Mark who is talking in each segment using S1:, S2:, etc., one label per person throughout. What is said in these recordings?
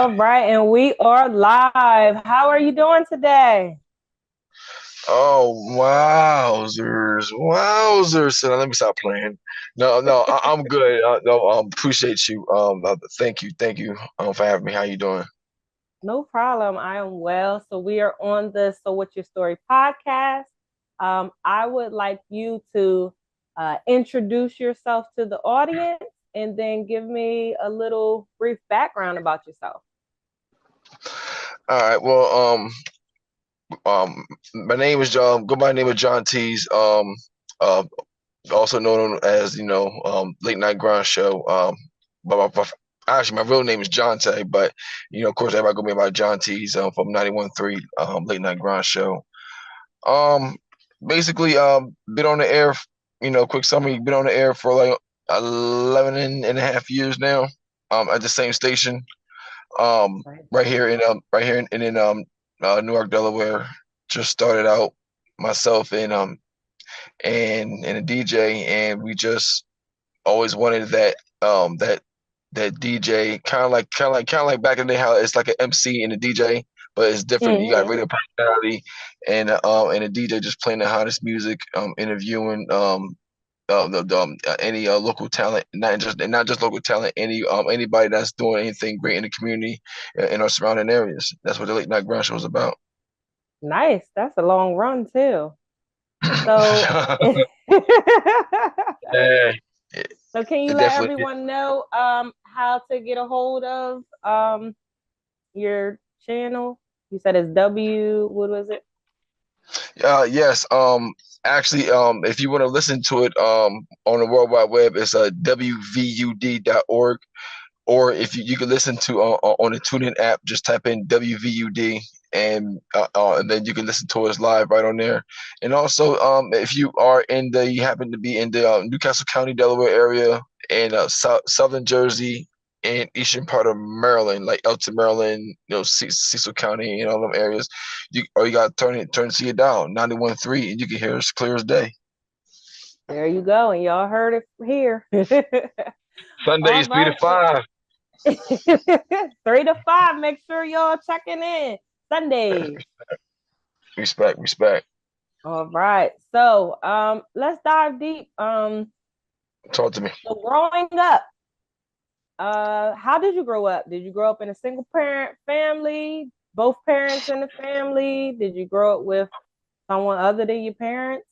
S1: All right, and we are live. How are you doing today?
S2: Oh, wowzers! So now let me stop playing. No, I'm good. No, appreciate you. Thank you, for having me. How you doing?
S1: No problem. I am well. So we are on the So What's Your Story podcast. I would like you to introduce yourself to the audience and then give me a little brief background about yourself.
S2: All right. Well, my name is John. Go by the name of John T's. Uh, Also known as late night grind show. Actually, my real name is Jontae, but of course, everybody go me by John T's from 91.3 late night grind show. Um, Basically, been on the air. Quick summary. Been on the air for like 11 and a half years now. At the same station.
S1: Right.
S2: Right here in Newark, Delaware. Just started out myself and a DJ, and we just always wanted that DJ kind of like back in the day how it's like an MC and a DJ, but it's different. You got
S1: Mm-hmm.
S2: radio personality and a DJ just playing the hottest music, interviewing any local talent, not just local talent, anybody that's doing anything great in the community in our surrounding areas. That's what the late night grind show is about.
S1: Nice. That's a long run too. So,
S2: Yeah,
S1: so can you
S2: it
S1: let
S2: definitely.
S1: everyone know how to get a hold of your channel? You said it's W. What was it?
S2: Yes. Actually, if you want to listen to it, on the World Wide Web, it's wvud.org. Or if you can listen to on the TuneIn app, just type in WVUD, and then you can listen to us live right on there. And also, if you happen to be in the Newcastle County, Delaware area, and southern Jersey, and eastern part of Maryland, like Elton, Maryland, Cecil County, and all them areas, you gotta turn to your dial 91.3, and you can hear us clear as day.
S1: There you go, and y'all heard it here. All
S2: Sundays three to
S1: right, so
S2: five.
S1: 3 to 5. Make sure y'all checking in Sundays.
S2: Respect, respect.
S1: All right, so let's dive deep.
S2: Talk to me.
S1: So growing up, how did you grow up? Did you grow up in a single parent family? Both parents in the family? Did you grow up with someone other than your parents?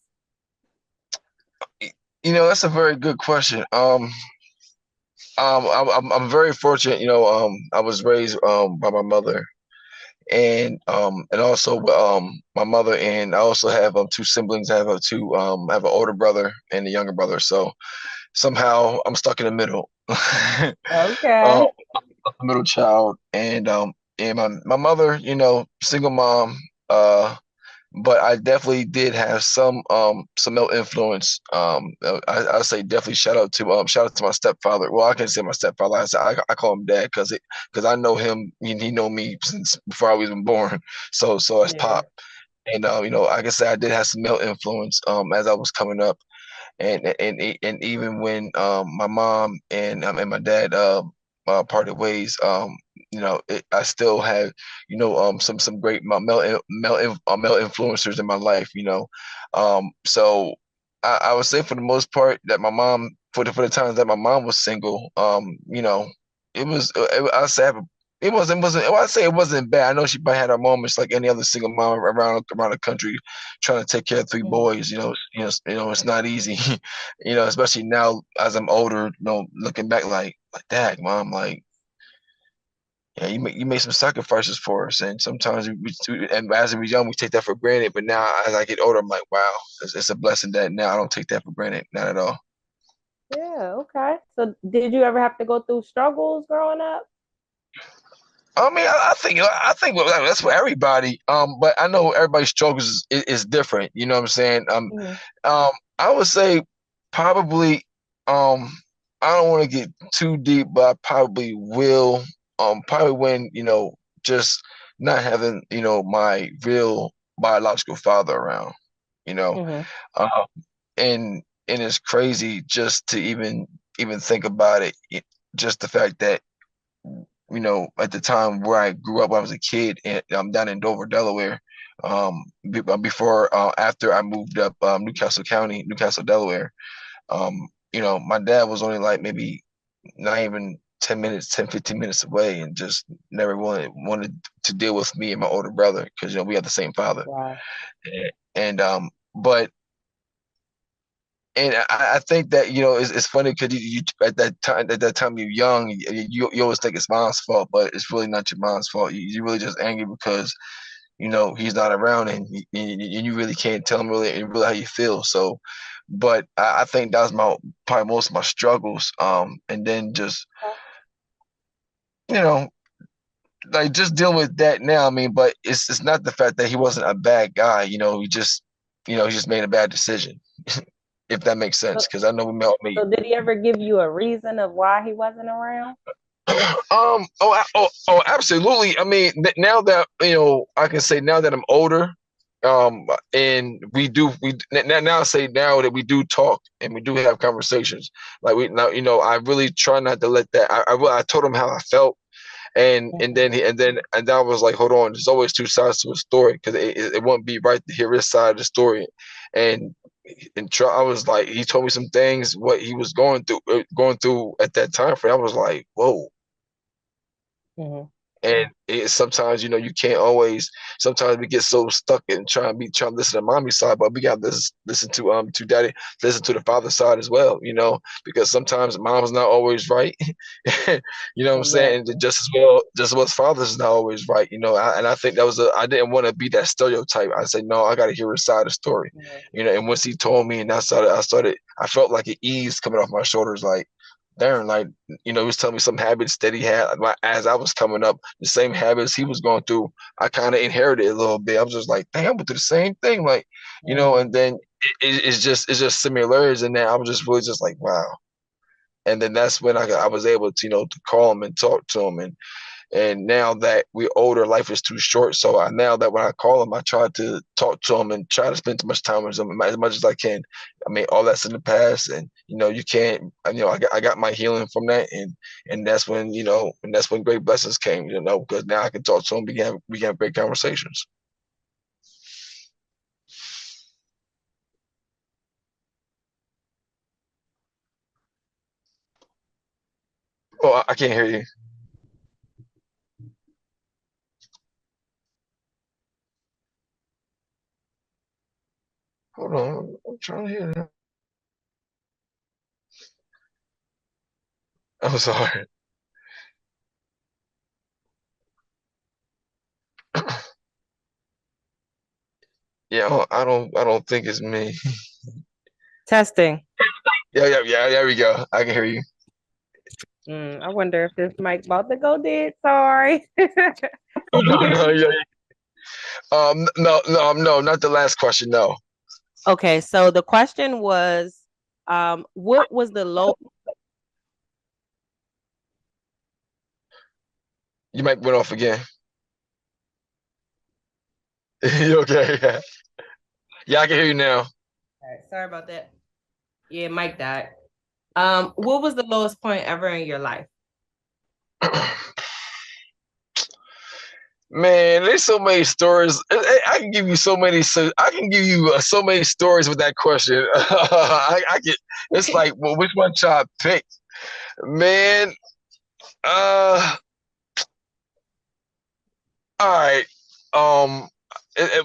S2: That's a very good question. I'm very fortunate. I was raised by my mother, and also my mother, and I also have two siblings. I have an older brother and a younger brother. So somehow I'm stuck in the middle.
S1: Okay.
S2: Middle child, and my mother, single mom. But I definitely did have some male influence. I say definitely shout out to my stepfather. Well, I can't say my stepfather. I call him dad because I know him. He know me since before I was even born. So it's
S1: Yeah.
S2: pop. And like I said, I did have some male influence as I was coming up, and even when my mom and my dad parted ways, I still have some great male influencers in my life. So I would say for the most part that my mom for the times that my mom was single, it was I say it wasn't well, I say it wasn't bad. I know she probably had her moments like any other single mom around the country trying to take care of three
S1: Mhm.
S2: boys. It's not easy. Especially now as I'm older, looking back like that, mom, like yeah, you made some sacrifices for us, and sometimes and as we were young, we take that for granted. But now, as I get older, I'm like, wow, it's a blessing that now I don't take that for granted, not at all.
S1: Yeah, okay. So did you ever have to go through struggles growing up?
S2: I mean, I think that's for everybody. But I know everybody's struggles is different. You know what I'm saying?
S1: Mhm.
S2: Um, I would say probably. Um, I don't want to get too deep, but I probably will. Probably when just not having my real biological father around. You know,
S1: Mhm.
S2: um, and it's crazy just to even think about it. Just the fact that at the time where I grew up when I was a kid, and I'm down in Dover, Delaware. Before after I moved up Newcastle County, Newcastle, Delaware. My dad was only like maybe not even 10 minutes, 10, 15 minutes away, and just never wanted to deal with me and my older brother because we had the same father.
S1: Wow.
S2: And but and I think that it's funny because you at that time you're young, you always think it's mom's fault, but it's really not your mom's fault. You're really just angry because he's not around, and you really can't tell him really how you feel. So, but I think that was probably most of my struggles. And then just you know like just dealing with that now. I mean, but it's not the fact that he wasn't a bad guy. He just made a bad decision. If that makes sense,
S1: So,
S2: because I know we all made.
S1: so did he ever give you a reason of why he wasn't around?
S2: Absolutely. I mean, now that I can say now that I'm older, and we now say now that we do talk and we do have conversations. Like we now, I really try not to let that. I told him how I felt, and I was like, hold on, there's always two sides to a story because it won't be right to hear his side of the story, and I was like, he told me some things what he was going through at that time frame. I was like, whoa.
S1: Mm-hmm.
S2: And sometimes, you can't always. Sometimes we get so stuck in trying to listen to mommy's side, but we got to listen to daddy, listen to the father's side as well. Because sometimes mom's not always right. You know what I'm saying?
S1: Exactly.
S2: And just as well as father's not always right. And I think I didn't want to be that stereotype. I said no, I got to hear his side of the story.
S1: Mm-hmm.
S2: And once he told me, and I felt like an ease coming off my shoulders, like. Darren, like, he was telling me some habits that he had as I was coming up, the same habits he was going through. I kind of inherited a little bit. I was just like, damn, I went through the same thing, like,
S1: Mm-hmm.
S2: and then it's just similarities in there. I was just really just like, wow. And then that's when I was able to to call him and talk to him, and now that we're older, life is too short. So now that when I call him, I try to talk to him and try to spend as much time with him as much as I can. I mean, all that's in the past, and you can't. I got my healing from that, and that's when great blessings came. Because now I can talk to him. We can have great conversations. Oh, I can't hear you. Hold on, I'm trying to hear that. I'm sorry. Yeah, I don't think it's me.
S1: Testing.
S2: Yeah, yeah, yeah. There we go. I can hear you.
S1: I wonder if this mic about to go dead. Sorry. Did you hear me?
S2: Yeah. No, no, no, not the last question. No.
S1: Okay, so the question was, what was the low?
S2: You might went off again. You okay? Yeah. Yeah, I can hear you now.
S1: Sorry about that. Yeah, Mike died. What was the lowest point ever in your life?
S2: Man, there's so many stories. I can give you so many. So I can give you so many stories with that question. I get. It's like, well, which one should I pick? Man, uh, all right. Um,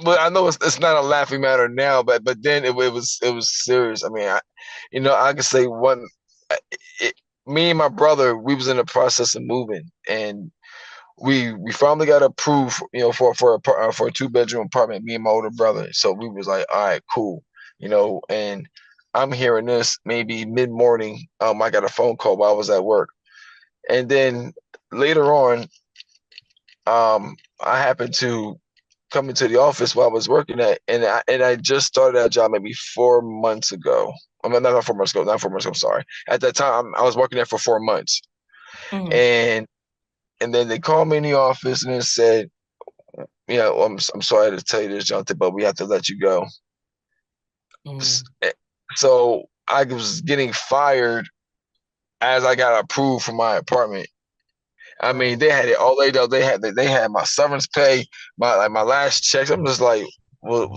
S2: but I know it's not a laughing matter now, but then it was serious. I mean, I can say one. It, Me and my brother, we was in the process of moving, and we finally got approved, for a 2-bedroom apartment. Me and my older brother. So we was like, all right, cool, And I'm hearing this maybe mid morning. I got a phone call while I was at work, and then later on, I happened to come into the office while I was working at, and I just started that job maybe 4 months ago. I mean, not 4 months ago, not 4 months ago. I'm sorry. At that time, I was working there for 4 months,
S1: Mhm.
S2: and then they called me in the office and then said, "Yeah, well, I'm sorry to tell you this, Jontae, but we have to let you go."
S1: Mhm.
S2: So I was getting fired as I got approved for my apartment. I mean, they had it all laid out. They had my severance pay, my last checks. I'm just like, well,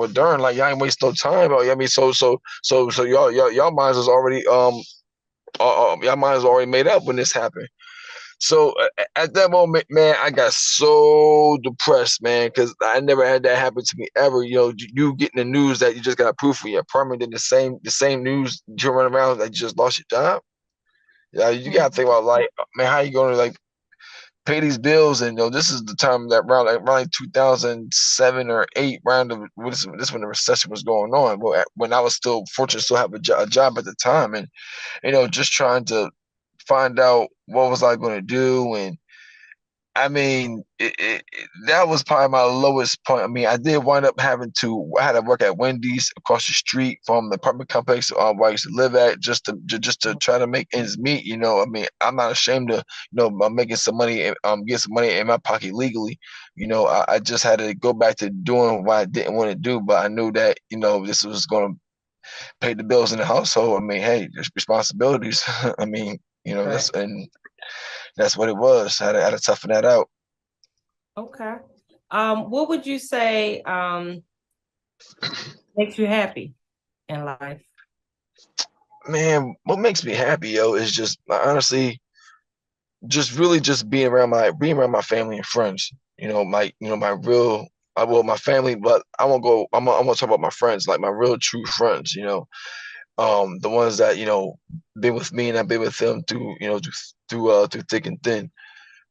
S2: darn, like y'all ain't waste no time. I mean, so y'all minds was already y'all minds was already made up when this happened. So at that moment, man, I got so depressed, man, because I never had that happen to me ever. You getting the news that you just got approved for your apartment, then the same news you run around that you just lost your job. Yeah, you gotta think about like, man, how you gonna like pay these bills? And this is the time that around like 2007 or eight, round of this when the recession was going on. When I was still fortunate to still have a job at the time, and just trying to find out what was I going to do. And I mean, that was probably my lowest point. I mean, I did wind up I had to work at Wendy's across the street from the apartment complex where I used to live at, just to try to make ends meet. I mean, I'm not ashamed to, making some money, get some money in my pocket legally. I just had to go back to doing what I didn't want to do, but I knew that, this was going to pay the bills in the household. I mean, hey, there's responsibilities. I mean,
S1: Right.
S2: that's what it was. I had to toughen that out.
S1: Okay. What would you say makes you happy in life?
S2: Man, what makes me happy, yo, is just honestly, just really just being around my family and friends. My real, my family, but I won't go. I'm gonna talk about my friends, like my real true friends. The ones that been with me and I've been with them through thick and thin.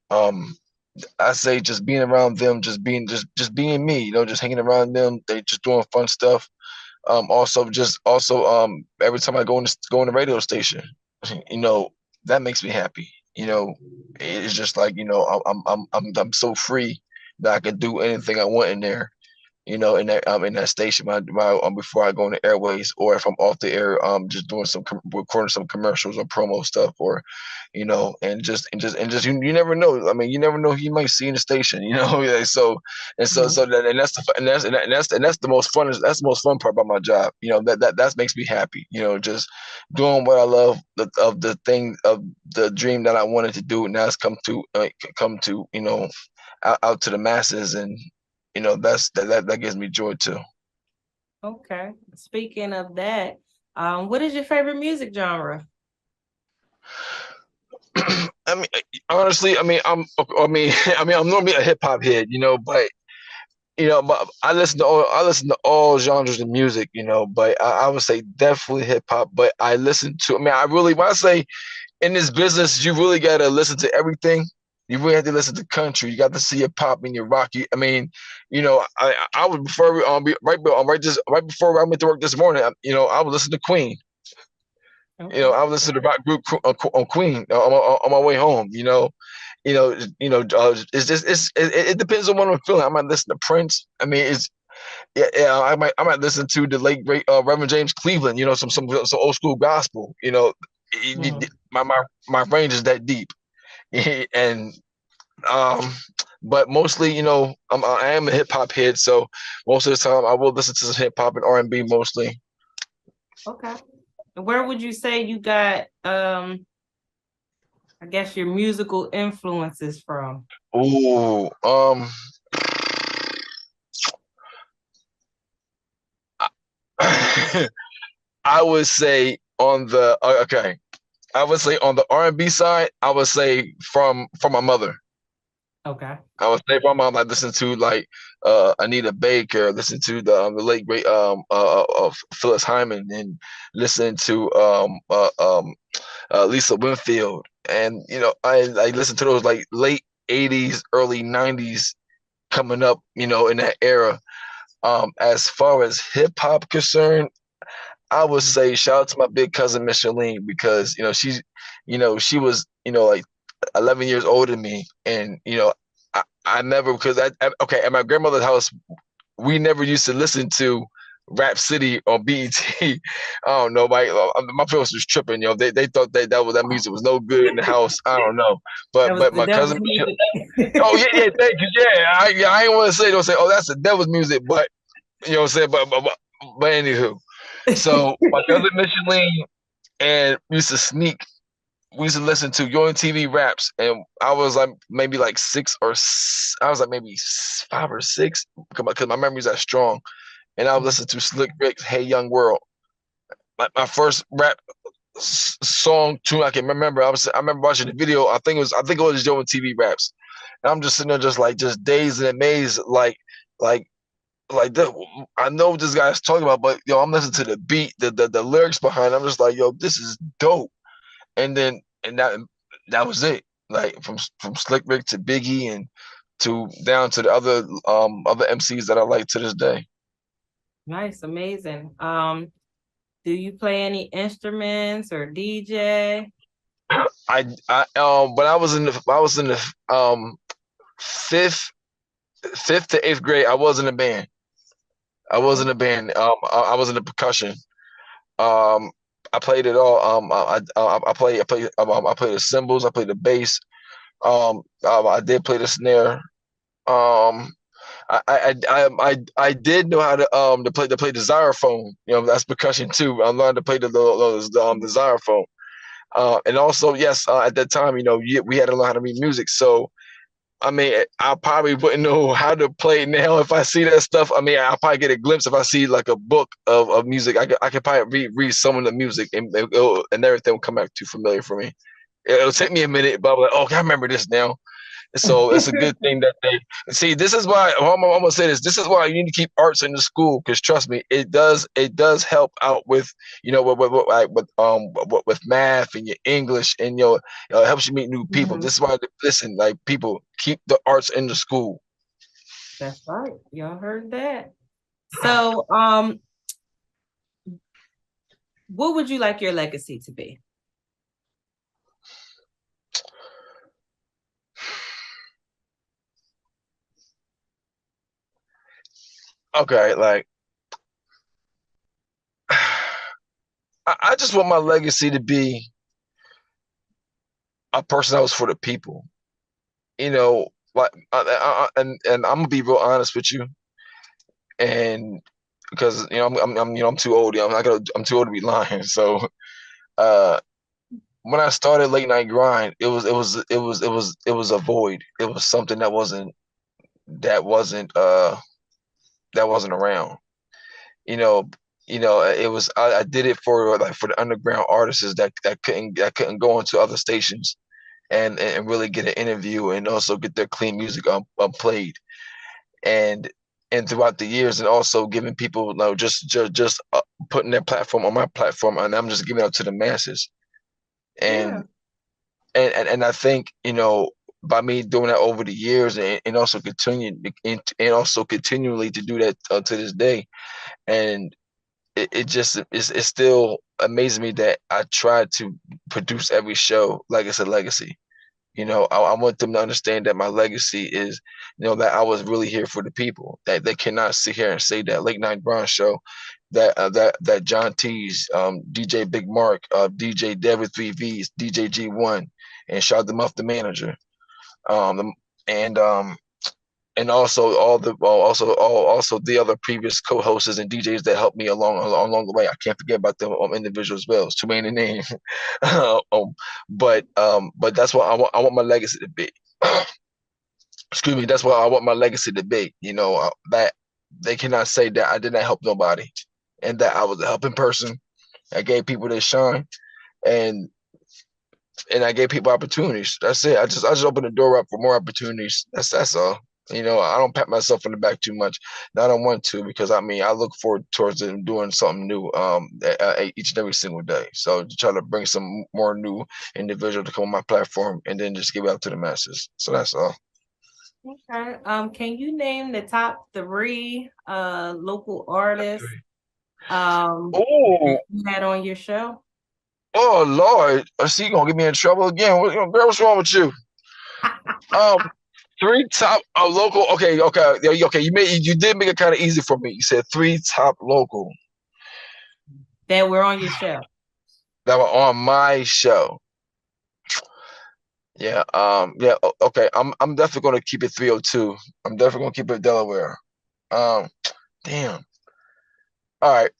S2: Um, I say just being around them, just being me. Just hanging around them. They just doing fun stuff. Also, every time I go in the radio station, you know, that makes me happy. It's just like I'm so free that I can do anything I want in there. In that station before I go on the airways, or if I'm off the air, just doing recording some commercials or promo stuff, or you never know. I mean, you never know who you might see in the station. Yeah, and that's the most fun. That's the most fun part about my job. That makes me happy. Just doing what I love, of the thing, of the dream that I wanted to do, and now it's come to out to the masses. And that gives me joy too.
S1: Okay. Speaking of that, what is your favorite music genre?
S2: I mean, honestly, I'm normally a hip hop head, but I listen to all genres of music, but I would say definitely hip hop. But when I say in this business, you really gotta listen to everything. You really have to listen to country. You got to see your pop and your rock. I mean, I would prefer right before I went to work this morning. I would listen to Queen.
S1: Okay.
S2: I would listen to the rock group on Queen on my way home. It depends on what I'm feeling. I might listen to Prince. I mean, yeah. I might listen to the late great Reverend James Cleveland. Some old school gospel. My range is that deep. And um but mostly, I am a hip hop head, so most of the time I will listen to some hip hop and R&B mostly.
S1: Okay. And where would you say you got I guess your musical influences from?
S2: Ooh, I would say on the okay, I would say on the R&B side, I would say from my mother.
S1: Okay.
S2: I would say from my mom, I listen to like Anita Baker, listen to the late great Phyllis Hyman, and listen to Lisa Winfield. And I listen to those like late '80s, early '90s coming up, in that era. As far as hip hop concerned, I would say shout out to my big cousin Micheline, because she was like 11 years older than me. And I never, because okay, at my grandmother's house, we never used to listen to Rap City or BET. I don't know, my parents was tripping. They thought that music was no good in the house. I don't know,
S1: That
S2: but
S1: was
S2: but
S1: the
S2: my
S1: devil's
S2: cousin.
S1: music.
S2: Oh yeah, yeah, thank you. Yeah, I ain't want to say, don't say, oh, that's the devil's music, but what I'm saying, but anywho, so my cousin Micheline and used to sneak we used to listen to Yo TV raps, and I was like maybe like I was like maybe 5 or 6 because my memory's that strong. And I would listen to Slick Rick's "Hey Young World." My first rap song tune I can remember. I remember watching the video. I think it was Yo TV raps. And I'm just sitting there just dazed and amazed, like I know what this guy's talking about, but yo, I'm listening to the beat, the lyrics behind it. I'm just like, yo, this is dope. And that was it. Like from Slick Rick to Biggie and to down to the other MCs that I like to this day.
S1: Nice, amazing. Do you play any instruments or DJ?
S2: When I was in the fifth fifth to eighth grade, I was in a band. I was in a band. I was in the percussion. Um, I played it all. I played the cymbals. I played the bass. I did play the snare. Um, I did know how to play the xylophone. That's percussion too. I learned to play the xylophone. And also, yes, at that time, we had to learn how to read music. So I mean, I probably wouldn't know how to play it now if I see that stuff. I mean, I'll probably get a glimpse if I see like a book of music. I could probably read some of the music, and everything will come back too familiar for me. It'll take me a minute, but I'm like, oh, I remember this now. So it's a good thing that they see. This is why I'm gonna say this. This is why you need to keep arts in the school, because trust me, it does help out with with math and your English, and it helps you meet new people.
S1: Mhm.
S2: This is why, listen, like, people, keep the arts in the school.
S1: That's right. Y'all heard that. So, what would you like your legacy to be?
S2: Okay, like, I just want my legacy to be a person that was for the people. Like, and I'm gonna be real honest with you, and because I'm too old. I'm too old to be lying. So, uh, when I started late night grind, it was a void. It was something that wasn't uh that wasn't around. You know, it was I did it for the underground artists that couldn't go into other stations and really get an interview and also get their clean music played. and and throughout the years, and also giving people, just putting their platform on my platform, and I'm just giving it out to the masses.
S1: Yeah.
S2: And I think, by me doing that over the years, and also continually to do that to this day. And it still amazes me that I try to produce every show like it's a legacy. I want them to understand that my legacy is, that I was really here for the people. That they cannot sit here and say that late night brunch show, that John T's, DJ Big Mark, DJ David 3V's, DJ G1, and Shout them off the manager, um, and um, and also also the other previous co-hosts and DJs that helped me along the way. I can't forget about them, individuals as well. It's too many names. um, but that's what I want my legacy to be. Excuse me. That's what I want my legacy to be. That they cannot say that I did not help nobody, and that I was a helping person. I gave people their shine, and I gave people opportunities. That's it. I just opened the door up for more opportunities. That's all. I don't pat myself on the back too much. I don't want to, because I mean, I look forward towards them doing something new, each and every single day. So to try to bring some more new individual to come on my platform, and then just give it out to the masses. So that's all.
S1: Okay. Can you name the top three local artists
S2: Oh,
S1: that you had on your show?
S2: oh Lord! I see you gonna get me in trouble again. Girl, what's wrong with you? Um, Three top local. Okay, okay, okay. You did make it kind of easy for me. You said three top local
S1: That were on your show.
S2: that were on my show. Yeah. Yeah. Okay. I'm definitely gonna keep it 302. I'm definitely gonna keep it Delaware. Um. Damn. All right.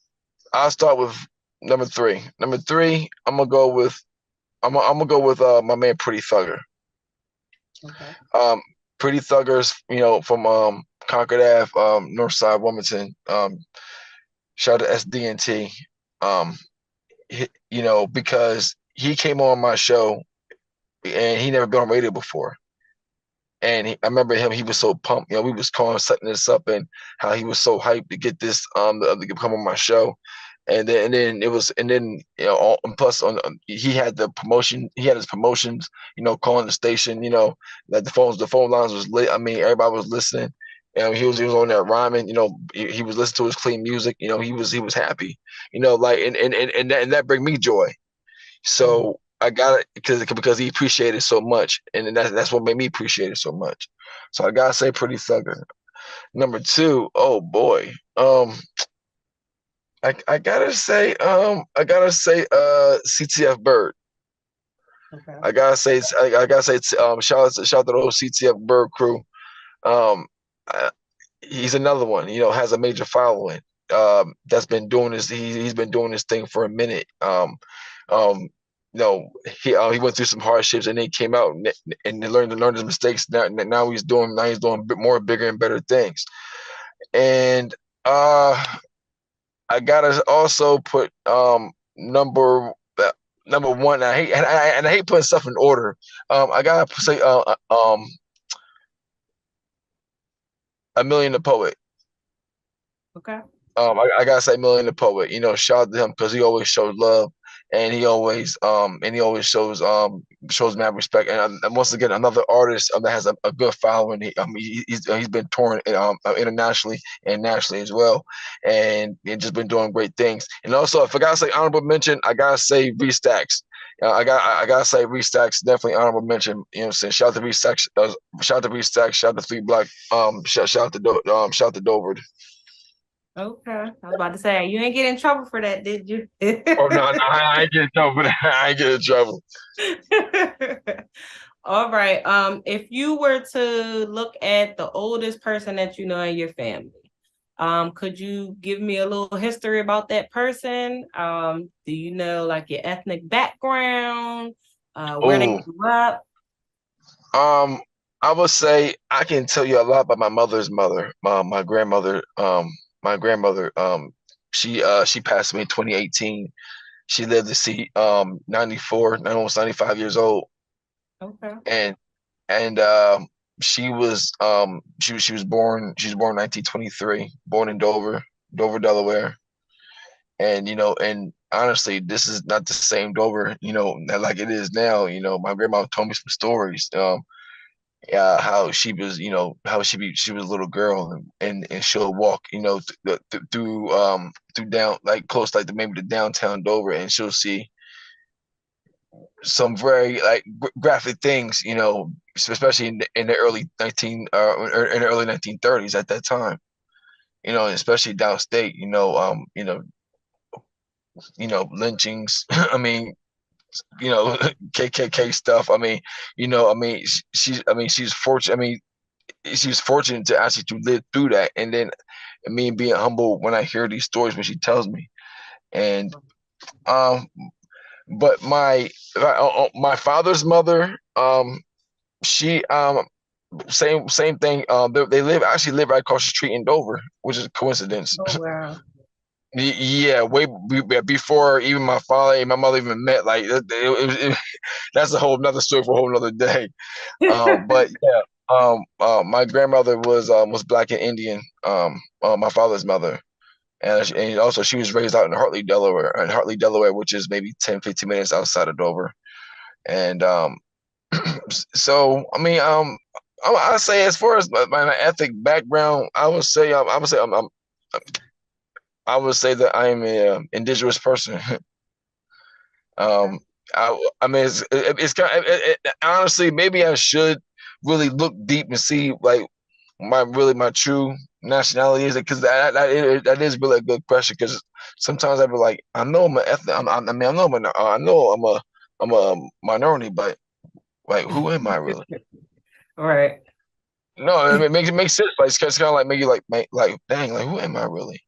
S2: I'll start with number three. Number three, I'm gonna go with I'm gonna go with my man Pretty Thugger.
S1: Okay.
S2: Pretty Thuggers, from Concord Ave, Northside, Wilmington. Shout out to SDNT. Um, because he came on my show and he never been on radio before. And I remember him; he was so pumped. We was calling, setting this up, and how he was so hyped to get this to come on my show. And then it was, and then and plus he had the promotion, he had his promotions, calling the station, that the phone lines was lit. I mean, everybody was listening. And he was on there rhyming, he was listening to his clean music, he was happy, like, and that bring me joy. So I got it because he appreciated it so much, and that's what made me appreciate it so much. So I gotta say, Pretty Thugger. Number two, oh boy, I gotta say, CTF Bird.
S1: Okay.
S2: I gotta say, shout out to the whole CTF Bird crew. Um, uh, he's another one, has a major following. That's been doing this. He's been doing this thing for a minute. Um, he went through some hardships and then he came out and learned his mistakes. Now he's doing a bit more bigger and better things. And I gotta also put number one. I hate putting stuff in order. I gotta say A Million the Poet.
S1: Okay.
S2: I gotta say Million the Poet. Shout out to him because he always shows love, and he always shows mad respect. And once again, another artist that has a good following. He's been touring internationally and nationally as well, and he's just been doing great things. And also, if I gotta say honorable mention, I gotta say V-Stacks. I gotta say V-Stacks, definitely honorable mention. Saying shout out to V-Stacks, shout out to V-Stacks, shout out to Three Black, shout out to Dover.
S1: Okay. I was about to say, you ain't get in trouble for that, did you?
S2: Oh no, I ain't getting in trouble for that. I ain't getting in trouble.
S1: All right. If you were to look at the oldest person that you know in your family, could you give me a little history about that person? Do you know like your ethnic background, where they
S2: Oh,
S1: grew up?
S2: I would say I can tell you a lot about my mother's mother, my grandmother. My grandmother, she passed away in 2018. She lived to see 94, almost 95 years old.
S1: Okay.
S2: And she was born 1923, born in Dover, Delaware. And honestly, this is not the same Dover, like it is now. My grandma told me some stories. How she was, she was a little girl, and she'll walk, through down, like close, like maybe the downtown Dover, and she'll see some very like graphic things, especially in the early 1930s at that time, especially downstate, lynchings. I mean, KKK stuff. She's fortunate. She was fortunate to actually to live through that, and then me being humble when I hear these stories when she tells me. And um, but my father's mother, she same thing. They live right across the street in Dover, which is a coincidence.
S1: Oh wow.
S2: Yeah, before even my father and my mother even met. Like that's a whole nother story for a whole nother day. But yeah, my grandmother was Black and Indian. My father's mother, and also she was raised out in Hartley, Delaware, which is maybe 10, 15 minutes outside of Dover. And so I say, as far as my ethnic background, I would say that I am a indigenous person.
S1: Okay.
S2: um, it's kind of, honestly, maybe I should really look deep and see like my true nationality is it, because that is really a good question, because sometimes I be like, I know I'm an ethnic, I know I'm a minority, but like, who am I really?
S1: All right.
S2: No, it makes sense, but it's kind of like maybe like dang, like, who am I really?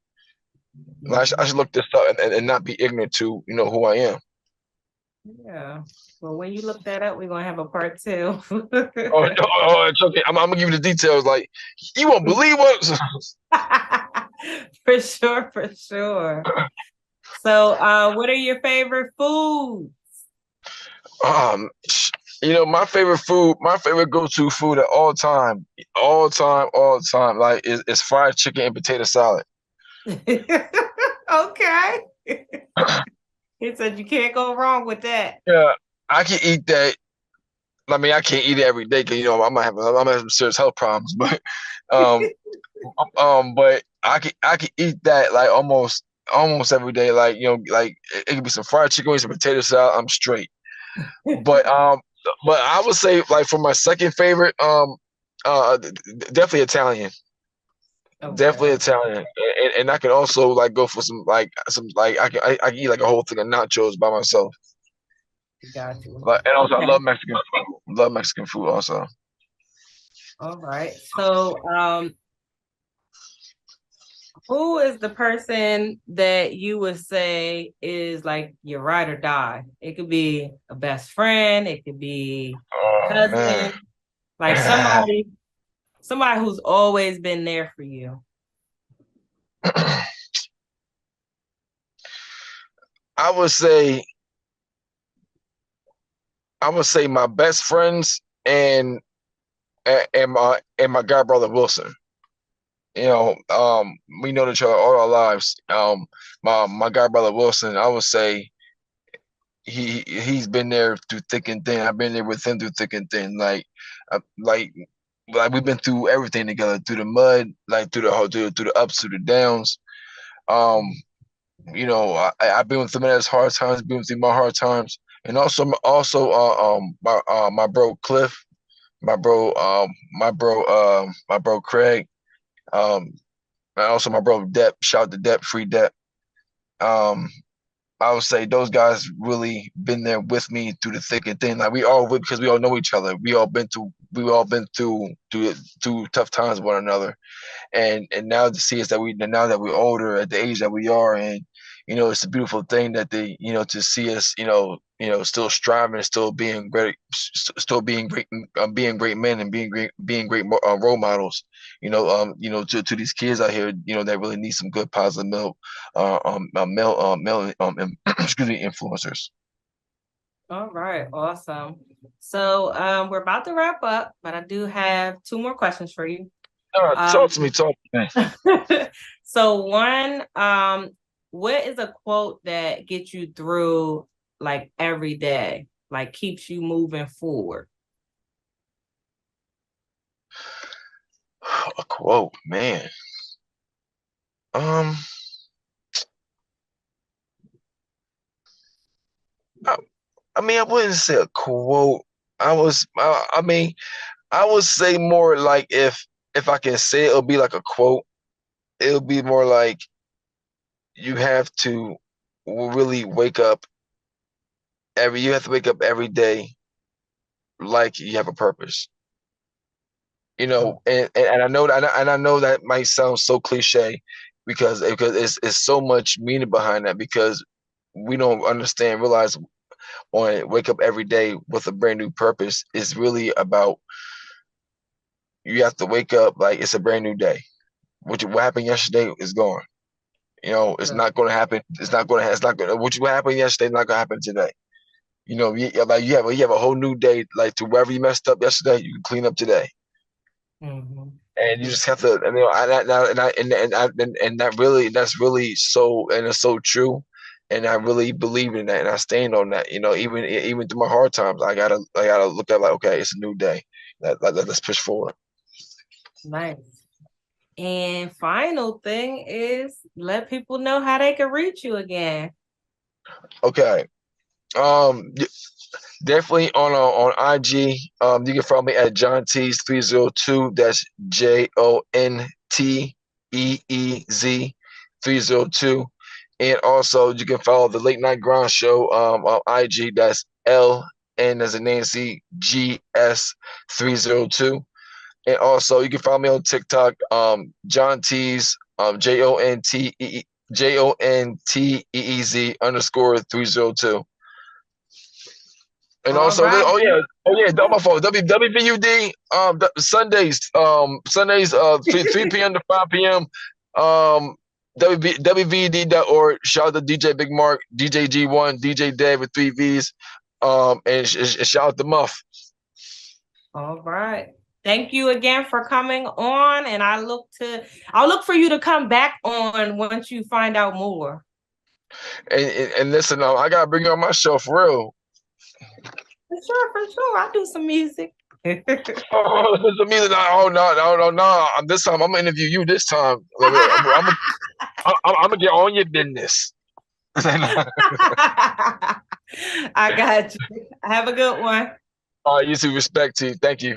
S2: Like, I should look this up and not be ignorant to who I am.
S1: Yeah. Well, when you look that up, we're gonna have a part two.
S2: Oh, no, oh, it's okay. I'm gonna give you the details. Like, you won't believe what.
S1: For sure, for sure. So, what are your favorite foods?
S2: Um, my favorite food, my favorite go-to food at all time, like is fried chicken and potato salad.
S1: Okay. He said you can't go wrong with that.
S2: Yeah, I can eat that. I mean, I can't eat it every day because I might have some serious health problems. Um, but I can eat that like almost every day. Like like it could be some fried chicken with some potato salad. I'm straight. But I would say like for my second favorite, definitely Italian. Definitely
S1: Okay,
S2: Italian, and I can also like go for some I can eat like a whole thing of nachos by myself.
S1: got you.
S2: Like, and also I
S1: Okay,
S2: love Mexican food. Love Mexican food also.
S1: all right. So, who is the person that you would say is like your ride or die? It could be a best friend, it could be
S2: Oh man,
S1: cousin, like somebody who's always been there for you.
S2: I would say I would say my best friends and my god brother Wilson. We know each other all our lives. My god brother Wilson, I would say he's been there through thick and thin. I've been there with him through thick and thin. Uh, like like we've been through everything together, through the mud, like through the ups, through the downs. Um, I've been with him in his hard times, been through my hard times, and my bro Cliff, my bro Craig, um, and also my bro Depp. Shout out to Depp, free Depp. Um, I would say those guys really been there with me through the thick and thin. Like because we all know each other. We all been through tough times with one another. And now to see us now that we're older at the age that we are, and it's a beautiful thing that to see us still striving, still being great, being great men and being great role models, to these kids out here, that really need some good positive male excuse me, influencers.
S1: All right, awesome. So we're about to wrap up, but I do have two more questions for you.
S2: Talk to
S1: Um,
S2: me, talk to me.
S1: so one, what is a quote that gets you through like every day, like keeps you moving forward?
S2: A quote, man. Um, I, I mean, I wouldn't say a quote. I mean, I would say more like if I can say it, it'll be like a quote. It'll be more like you have to really wake up you have to wake up every day like you have a purpose.
S1: Oh,
S2: And I know that might sound so cliche because it's so much meaning behind that because we don't realize on wake up every day with a brand new purpose is really about you have to wake up like it's a brand new day. What happened yesterday is gone. It's
S1: good.
S2: not going to happen. It's not going to, what happened yesterday is not going to happen today. Like you have a whole new day, like to wherever you messed up yesterday, you can clean up today.
S1: Mhm.
S2: And you just have to, and that's really so, and it's so true. And I really believe in that, and I stand on that. Even through my hard times, I gotta look at like, okay, it's a new day. Let's push forward.
S1: Nice. And final thing is let people know how they can reach you again.
S2: Okay. Definitely on IG. You can follow me at Jonteez302. That's JONTEEZ 302. And also you can follow the Late Night Grind Show on IG. That's LN as a Nancy GS 302. And also you can follow me on TikTok, Jonteez, JONTEEZ _302. And
S1: All
S2: also,
S1: right.
S2: oh yeah, that's my fault. WVUD, Sundays, 3 p.m. to 5 p.m. WVD.org. Shout out to DJ Big Mark, DJ G1, DJ Dave with 3 V's, and shout out to Muff.
S1: All right. Thank you again for coming on, and I'll look for you to come back on once you find out more.
S2: And listen, I gotta bring you on my show for real.
S1: For sure. I'll do some music.
S2: Some music. No. This time I'm gonna interview you. This time I'm gonna get on your business.
S1: I got you. Have a good one.
S2: You too. Respect to you. Thank you.